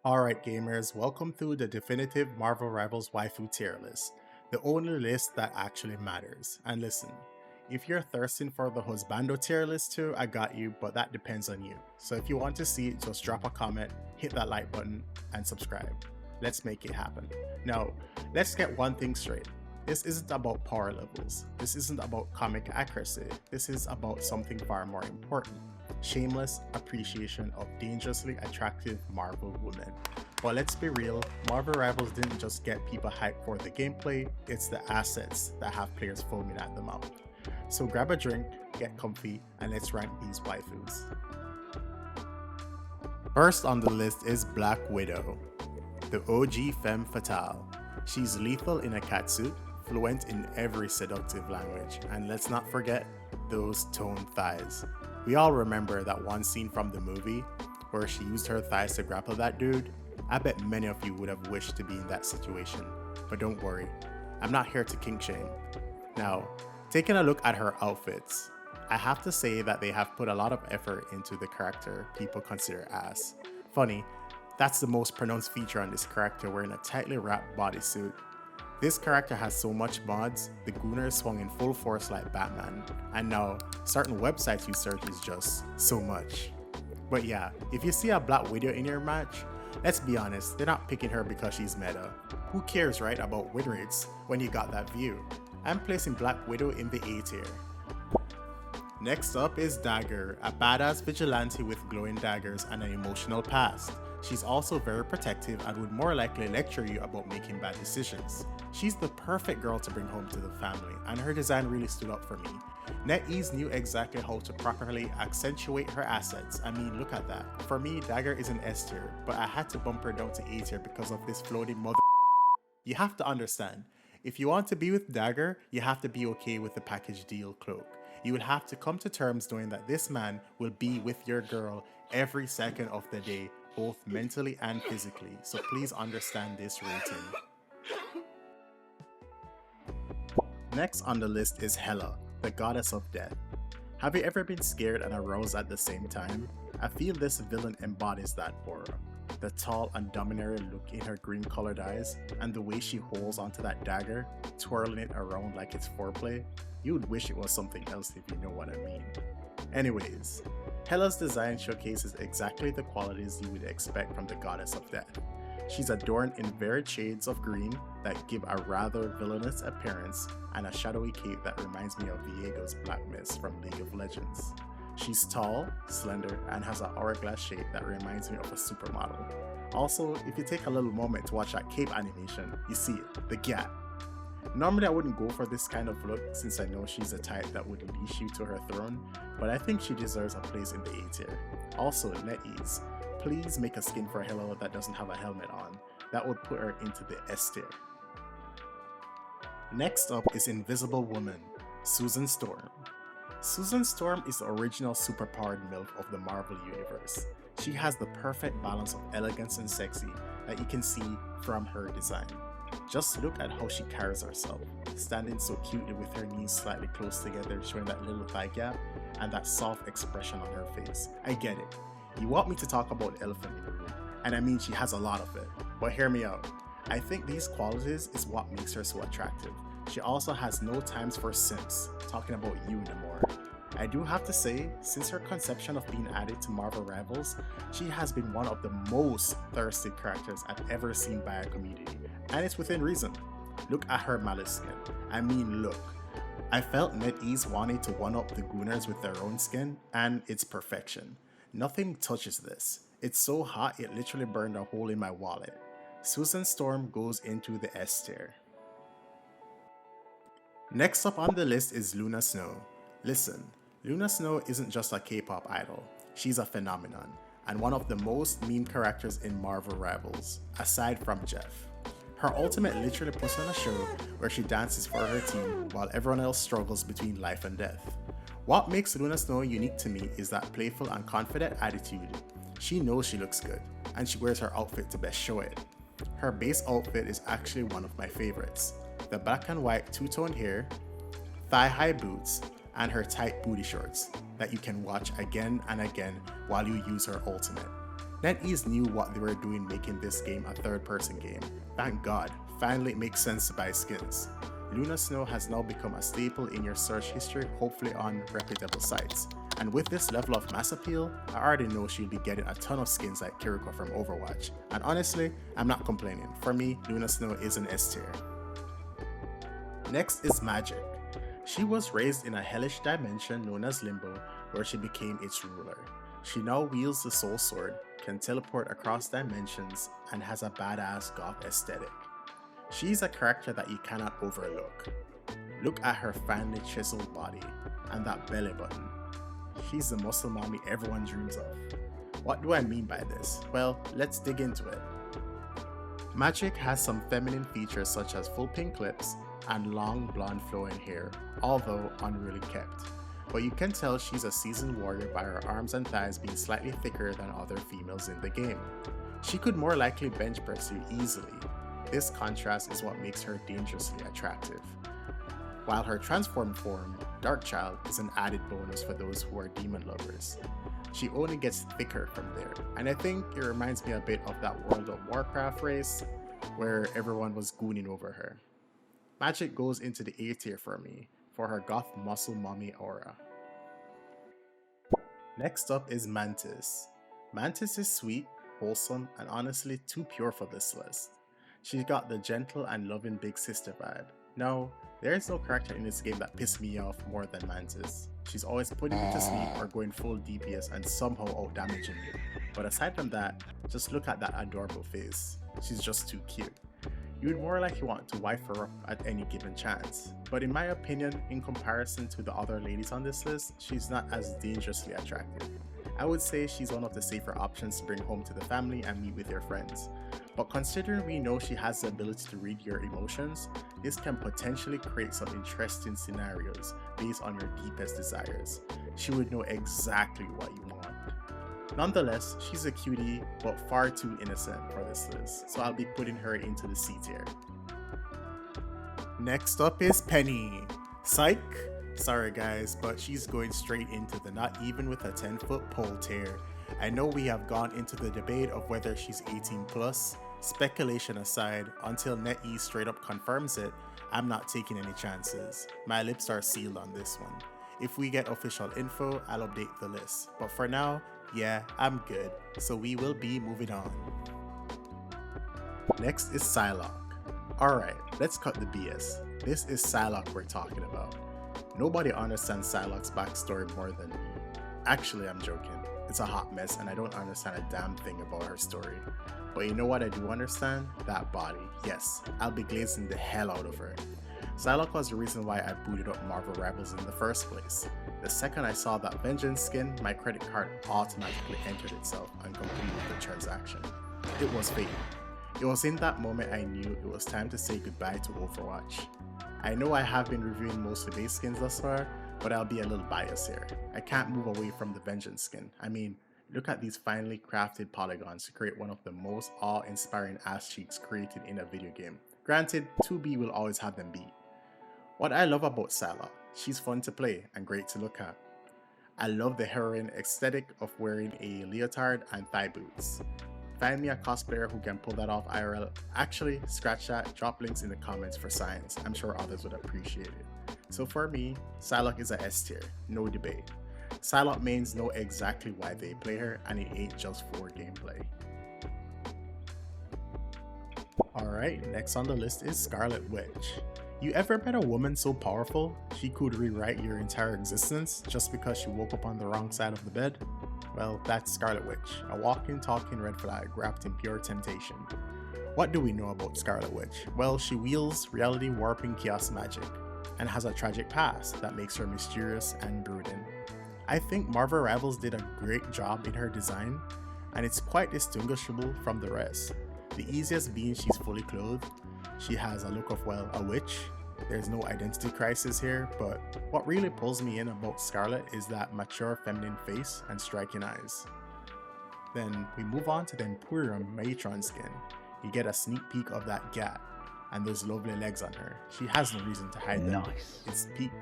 Alright gamers, welcome to the definitive Marvel Rivals waifu tier list, the only list that actually matters. And listen, if you're thirsting for the husbando tier list too, I got you, but that depends on you. So if you want to see it, just drop a comment, hit that like button, and subscribe. Let's make it happen. Now, let's get one thing straight. This isn't about power levels. This isn't about comic accuracy. This is about something far more important. Shameless appreciation of dangerously attractive Marvel women. But let's be real, Marvel Rivals didn't just get people hyped for the gameplay, it's the assets that have players foaming at the mouth. So grab a drink, get comfy, and let's rank these waifus. First on the list is Black Widow, the OG femme fatale. She's lethal in a catsuit, fluent in every seductive language, and let's not forget those toned thighs. We all remember that one scene from the movie where she used her thighs to grapple that dude. I bet many of you would have wished to be in that situation, but don't worry, I'm not here to kink shame. Now, taking a look at her outfits, I have to say that they have put a lot of effort into the character people consider ass. Funny, that's the most pronounced feature on this character, wearing a tightly wrapped bodysuit. This character has so much mods, the Gooner swung in full force like Batman, and now certain websites you search is just so much. But yeah, if you see a Black Widow in your match, let's be honest, they're not picking her because she's meta. Who cares, right, about win rates when you got that view? I'm placing Black Widow in the A tier. Next up is Dagger, a badass vigilante with glowing daggers and an emotional past. She's also very protective and would more likely lecture you about making bad decisions. She's the perfect girl to bring home to the family, and her design really stood up for me. NetEase knew exactly how to properly accentuate her assets. I mean, look at that. For me, Dagger is an S tier, but I had to bump her down to A tier because of this floating mother. You have to understand, if you want to be with Dagger, you have to be okay with the package deal cloak. You will have to come to terms knowing that this man will be with your girl every second of the day, both mentally and physically, so please understand this rating. Next on the list is Hela, the goddess of death. Have you ever been scared and aroused at the same time? I feel this villain embodies that aura. The tall and domineering look in her green colored eyes, and the way she holds onto that dagger, twirling it around like it's foreplay, you would wish it was something else if you know what I mean. Anyways, Hela's design showcases exactly the qualities you would expect from the goddess of death. She's adorned in varied shades of green that give a rather villainous appearance and a shadowy cape that reminds me of Viego's Black Mist from League of Legends. She's tall, slender, and has an hourglass shape that reminds me of a supermodel. Also, if you take a little moment to watch that cape animation, you see it, the gap. Normally I wouldn't go for this kind of look since I know she's a type that would leash you to her throne, but I think she deserves a place in the A tier. Also, NetEase, please make a skin for Hela that doesn't have a helmet on. That would put her into the S tier. Next up is Invisible Woman, Susan Storm. Susan Storm is the original superpowered MILF of the Marvel Universe. She has the perfect balance of elegance and sexy that you can see from her design. Just look at how she carries herself, standing so cutely with her knees slightly close together, showing that little thigh gap and that soft expression on her face. I get it. You want me to talk about the elephant in the room, and I mean she has a lot of it, but hear me out. I think these qualities is what makes her so attractive. She also has no times for simps, talking about you no more. I do have to say, since her conception of being added to Marvel Rivals, she has been one of the most thirsty characters I've ever seen by our community, and it's within reason. Look at her malice skin. I mean, look. I felt NetEase wanted to one-up the Gooners with their own skin, and it's perfection. Nothing touches this. It's so hot it literally burned a hole in my wallet. Susan Storm goes into the S tier. Next up on the list is Luna Snow. Listen, Luna Snow isn't just a K-pop idol, she's a phenomenon, and one of the most meme characters in Marvel Rivals, aside from Jeff. Her ultimate literally puts on a show where she dances for her team while everyone else struggles between life and death. What makes Luna Snow unique to me is that playful and confident attitude. She knows she looks good, and she wears her outfit to best show it. Her base outfit is actually one of my favorites. The black and white two-toned hair, thigh-high boots, and her tight booty shorts that you can watch again and again while you use her ultimate. NetEase knew what they were doing making this game a third-person game. Thank God, finally it makes sense to buy skins. Luna Snow has now become a staple in your search history, hopefully on reputable sites. And with this level of mass appeal, I already know she'll be getting a ton of skins like Kiriko from Overwatch. And honestly, I'm not complaining. For me, Luna Snow is an S tier. Next is Magik. She was raised in a hellish dimension known as Limbo, where she became its ruler. She now wields the Soul Sword, can teleport across dimensions, and has a badass goth aesthetic. She's a character that you cannot overlook. Look at her finely chiseled body, and that belly button. She's the muscle mommy everyone dreams of. What do I mean by this? Well, let's dig into it. Magik has some feminine features such as full pink lips and long blonde flowing hair, although unreally kept. But you can tell she's a seasoned warrior by her arms and thighs being slightly thicker than other females in the game. She could more likely bench press you easily. This contrast is what makes her dangerously attractive. While her transformed form, Darkchild, is an added bonus for those who are demon lovers. She only gets thicker from there, and I think it reminds me a bit of that World of Warcraft race where everyone was gooning over her. Magik goes into the A tier for me, for her goth muscle mommy aura. Next up is Mantis. Mantis is sweet, wholesome, and honestly too pure for this list. She's got the gentle and loving big sister vibe. Now, there is no character in this game that pissed me off more than Mantis. She's always putting me to sleep or going full DPS and somehow out-damaging you. But aside from that, just look at that adorable face. She's just too cute. You would more likely want to wife her up at any given chance. But in my opinion, in comparison to the other ladies on this list, she's not as dangerously attractive. I would say she's one of the safer options to bring home to the family and meet with your friends. But considering we know she has the ability to read your emotions, this can potentially create some interesting scenarios based on your deepest desires. She would know exactly what you want. Nonetheless, she's a cutie, but far too innocent for this list, so I'll be putting her into the C tier. Next up is Peni. Psych! Sorry guys, but she's going straight into the not even with a 10-foot pole tier. I know we have gone into the debate of whether she's 18 plus. Speculation aside, until NetEase straight up confirms it, I'm not taking any chances. My lips are sealed on this one. If we get official info, I'll update the list. But for now, yeah, I'm good. So we will be moving on. Next is Psylocke. Alright, let's cut the BS. This is Psylocke we're talking about. Nobody understands Psylocke's backstory more than me. Actually, I'm joking. It's a hot mess and I don't understand a damn thing about her story. But you know what I do understand? That body. Yes, I'll be glazing the hell out of her. Psylocke was the reason why I booted up Marvel Rivals in the first place. The second I saw that Vengeance skin, my credit card automatically entered itself and completed the transaction. It was fate. It was in that moment I knew it was time to say goodbye to Overwatch. I know I have been reviewing mostly base skins thus far, but I'll be a little biased here. I can't move away from the Vengeance skin. I mean, look at these finely crafted polygons to create one of the most awe-inspiring ass cheeks created in a video game. Granted, 2B will always have them beat. What I love about Psylocke, she's fun to play and great to look at. I love the heroine aesthetic of wearing a leotard and thigh boots. Find me a cosplayer who can pull that off IRL. Actually, scratch that, drop links in the comments for science. I'm sure others would appreciate it. So for me, Psylocke is a S tier, no debate. Psylocke mains know exactly why they play her, and it ain't just for gameplay. Alright, next on the list is Scarlet Witch. You ever met a woman so powerful, she could rewrite your entire existence just because she woke up on the wrong side of the bed? Well, that's Scarlet Witch, a walking, talking red flag wrapped in pure temptation. What do we know about Scarlet Witch? Well, she wields reality warping chaos magic, and has a tragic past that makes her mysterious and brooding. I think Marvel Rivals did a great job in her design, and it's quite distinguishable from the rest. The easiest being she's fully clothed. She has a look of, well, a witch. There's no identity crisis here, but what really pulls me in about Scarlet is that mature feminine face and striking eyes. Then we move on to the Imperium Matron skin. You get a sneak peek of that gat, and those lovely legs on her. She has no reason to hide them. Nice. It's peak.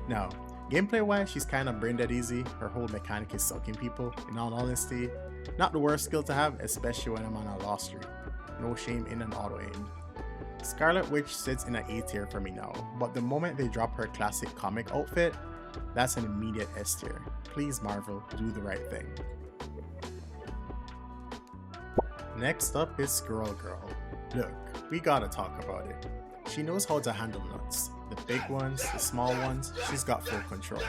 Now, gameplay wise, she's kind of brain dead easy. Her whole mechanic is sucking people. In all honesty, Not the worst skill to have, especially when I'm on a loss streak. No shame in an auto aim. Scarlet Witch sits in an A tier for me now, but the moment they drop her classic comic outfit, that's an immediate S tier. Please Marvel, do the right thing. Next up is Squirrel Girl. Look, we gotta talk about it. She knows how to handle nuts. The big ones, the small ones, she's got full control.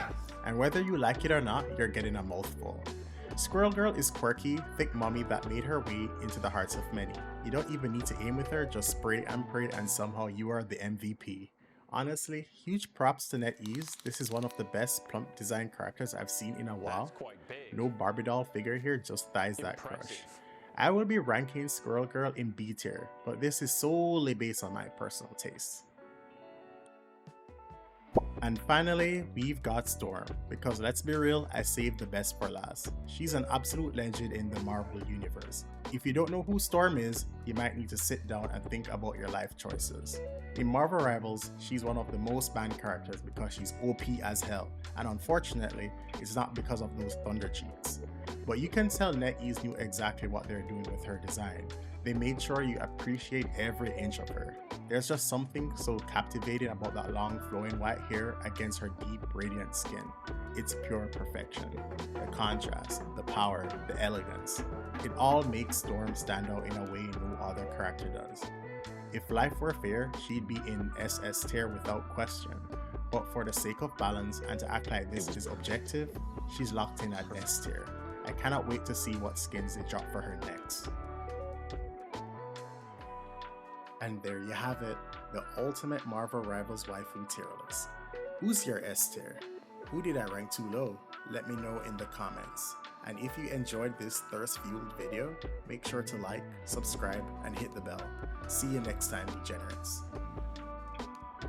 And whether you like it or not, you're getting a mouthful. Squirrel Girl is quirky, thick mommy that made her way into the hearts of many. You don't even need to aim with her, just spray and pray and somehow you are the MVP. Honestly, huge props to NetEase. This is one of the best plump design characters I've seen in a while. No Barbie doll figure here, just thighs that crush. I will be ranking Squirrel Girl in B tier, but this is solely based on my personal taste. And finally, we've got Storm, because let's be real, I saved the best for last. She's an absolute legend in the Marvel universe. If you don't know who Storm is, you might need to sit down and think about your life choices. In Marvel Rivals, she's one of the most banned characters because she's OP as hell, and unfortunately, it's not because of those thunder cheeks. But you can tell NetEase knew exactly what they're doing with her design. They made sure you appreciate every inch of her. There's just something so captivating about that long flowing white hair against her deep radiant skin. It's pure perfection. The contrast, the power, the elegance. It all makes Storm stand out in a way no other character does. If life were fair, she'd be in SS tier without question. But for the sake of balance and to act like this is objective, she's locked in at S tier. I cannot wait to see what skins they drop for her next. And there you have it, the ultimate Marvel Rivals waifu tier list. Who's your S tier? Who did I rank too low? Let me know in the comments. And if you enjoyed this thirst-fueled video, make sure to like, subscribe, and hit the bell. See you next time, degenerates.